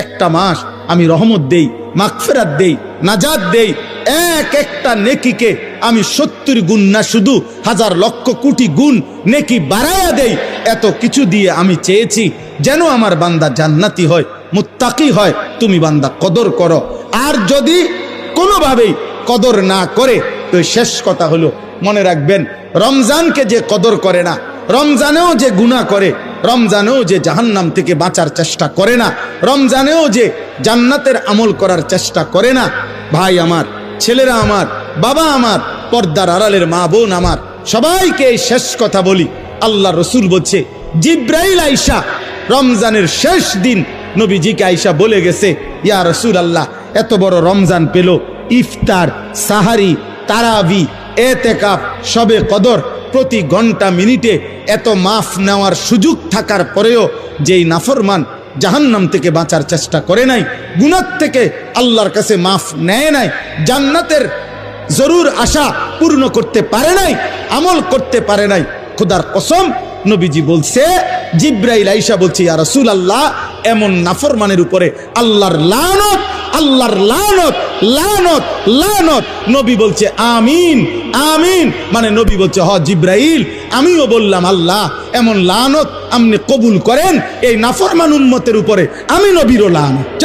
একটা মাস আমি রহমত দেই, মাগফিরাত দেই, নাজাত দেই, এক একটা নেকিকে আমি 70 গুণ না শুধু হাজার লক্ষ কোটি গুণ নেকি বাড়ায়া দেই। এত কিছু দিয়ে আমি চেয়েছি যেন আমার বান্দা জান্নাতি হয়, মুত্তাকি হয়। তুমি বান্দা কদর করো। আর যদি কোনোভাবেই কদর না করে তো শেষ কথা হলো, মনে রাখবেন রমজানকে যে কদর করে না, রমজানেও যে গুনাহ করে, রমজানেও যে জাহান্নাম থেকে বাঁচার চেষ্টা করে না, রমজানেও যে জান্নাতের আমল করার চেষ্টা করে না, ভাই আমার, ছেলেরা আমার, বাবা আমার, পর্দার আড়ালের মা বোন আমার, সবাইকে এই শেষ কথা বলি। আল্লাহ রসুল বলছে, জিব্রাইল আইসা রমজানের শেষ দিন নবীজিকে আইসা বলে গেছে, ইয়া রসুল আল্লাহ, এত বড় রমজান পেল, ইফতার, সাহারি, তারাবি, এতেকাফ, শবে কদর, প্রতি ঘন্টা মিনিটে এত মাফ নেওয়ার সুযোগ থাকার পরেও যেই নাফরমান জাহান্নাম থেকে বাঁচার চেষ্টা করে নাই, গুনাহ থেকে আল্লাহর কাছে মাফ নেয় নাই, জান্নাতের জরুর আশা পূর্ণ করতে পারে নাই, আমল করতে পারে নাই, খোদার কসম নবীজি বলছে, জিব্রাইল আইসা বলছে, ইয়া রাসূলুল্লাহ, এমন নাফরমানের উপরে আল্লাহর লানত, আল্লাহর লানত, লানত, লানত। নবী বলছে আমিন, আমিন। মানে নবী বলছে, হ জিব্রাইল, আমিও বললাম আল্লাহ এমন লানত আপনি কবুল করেন এই নাফরমান উম্মতের উপরে, আমি নবীরও লানত।